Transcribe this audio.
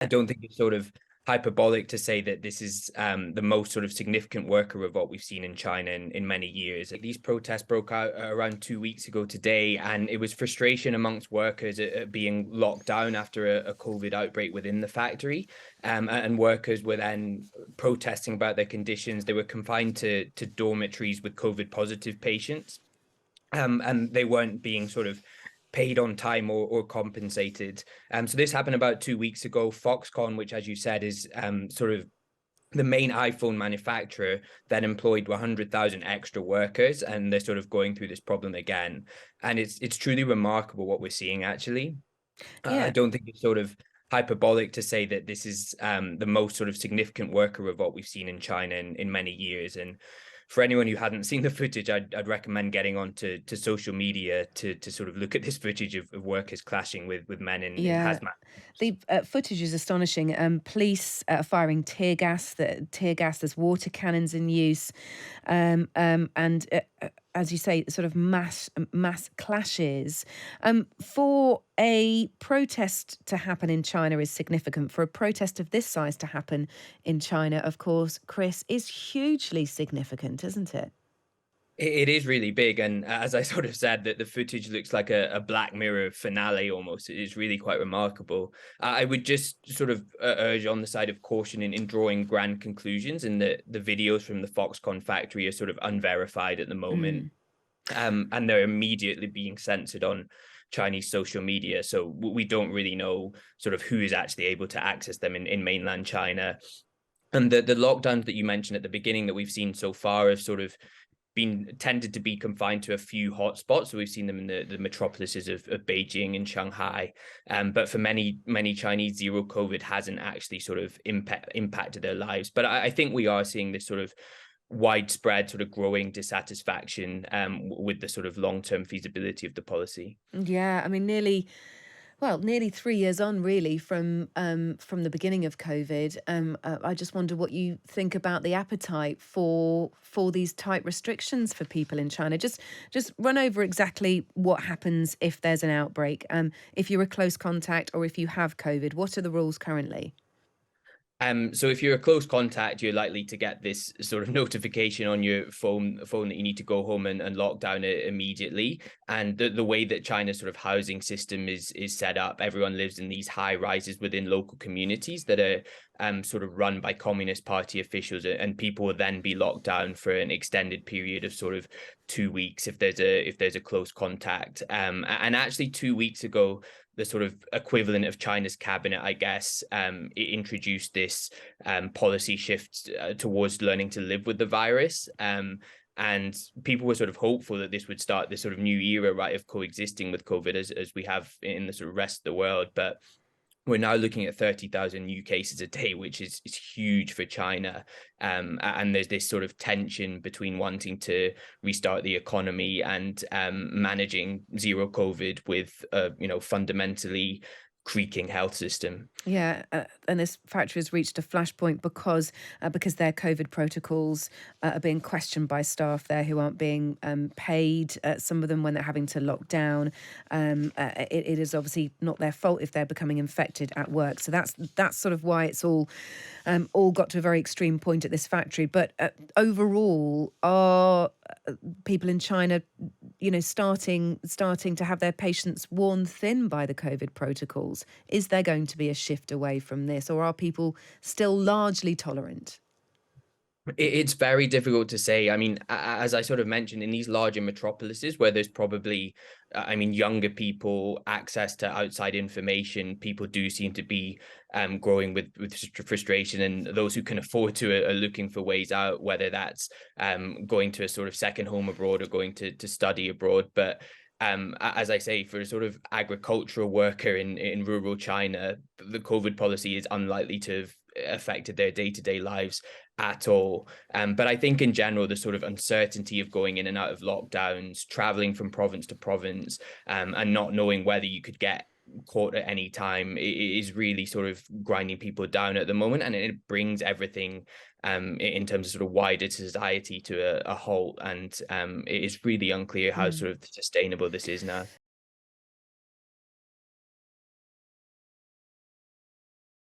I don't think it's sort of hyperbolic to say that this is the most sort of significant worker revolt we've seen in China in many years. These protests broke out around 2 weeks ago today, and it was frustration amongst workers at being locked down after a COVID outbreak within the factory. And workers were then protesting about their conditions. They were confined to dormitories with COVID positive patients. And they weren't being sort of paid on time or compensated. So this happened about 2 weeks ago. Foxconn, which, as you said, is sort of the main iPhone manufacturer, then employed 100,000 extra workers, and they're sort of going through this problem again. And it's truly remarkable what we're seeing, actually. I Yeah. don't think it's sort of hyperbolic to say that this is the most sort of significant worker revolt we've seen in China in many years. And for anyone who hadn't seen the footage, I'd recommend getting onto social media to sort of look at this footage of workers clashing with men in Yeah, hazmat. the footage is astonishing. Police firing tear gas. There's water cannons in use, and as you say, sort of mass clashes. For a protest to happen in China is significant. For a protest of this size to happen in China, of course, Chris, is hugely significant, isn't it? It is really big, and as I sort of said, that the footage looks like a Black Mirror finale almost. It is really quite remarkable. I would just sort of urge on the side of caution in drawing grand conclusions, and the videos from the Foxconn factory are sort of unverified at the moment, Mm. and they're immediately being censored on Chinese social media. So we don't really know sort of who is actually able to access them in mainland China. And the lockdowns that you mentioned at the beginning that we've seen so far have sort of been tended to be confined to a few hotspots. So we've seen them in the metropolises of Beijing and Shanghai. But for many Chinese, zero COVID hasn't actually sort of impacted their lives. But I think we are seeing this sort of widespread sort of growing dissatisfaction with the sort of long-term feasibility of the policy. Yeah, I mean, nearly 3 years on, really, from the beginning of COVID. I just wonder what you think about the appetite for these tight restrictions for people in China. Just run over exactly what happens if there's an outbreak. If you're a close contact or if you have COVID, what are the rules currently? So if you're a close contact, you're likely to get this sort of notification on your phone that you need to go home and lock down it immediately. And the way that China's sort of housing system is set up, everyone lives in these high rises within local communities that are sort of run by Communist Party officials, and people will then be locked down for an extended period of sort of 2 weeks if there's a close contact. And actually 2 weeks ago, the sort of equivalent of China's cabinet, I guess, it introduced this policy shift towards learning to live with the virus. And people were sort of hopeful that this would start this sort of new era, right, of coexisting with COVID as we have in the sort of rest of the world. But we're now looking at 30,000 new cases a day, which is huge for China. And there's this sort of tension between wanting to restart the economy and managing zero COVID with, fundamentally creaking health system. Yeah, and this factory has reached a flashpoint because their COVID protocols are being questioned by staff there who aren't being paid. Some of them when they're having to lock down. It is obviously not their fault if they're becoming infected at work. So that's sort of why it's all got to a very extreme point at this factory. But overall, are people in China, starting to have their patients worn thin by the COVID protocols? Is there going to be a shift away from this, or are people still largely tolerant? It's very difficult to say. I mean, as I sort of mentioned, in these larger metropolises where there's probably, younger people, access to outside information, people do seem to be growing with frustration, and those who can afford to are looking for ways out, whether that's going to a sort of second home abroad or going to study abroad. But as I say, for a sort of agricultural worker in rural China, the COVID policy is unlikely to have affected their day-to-day lives at all. But I think in general, the sort of uncertainty of going in and out of lockdowns, traveling from province to province, and not knowing whether you could get caught at any time is really sort of grinding people down at the moment, and it brings everything in terms of sort of wider society to a halt. And it is really unclear how Mm. sort of sustainable this is now.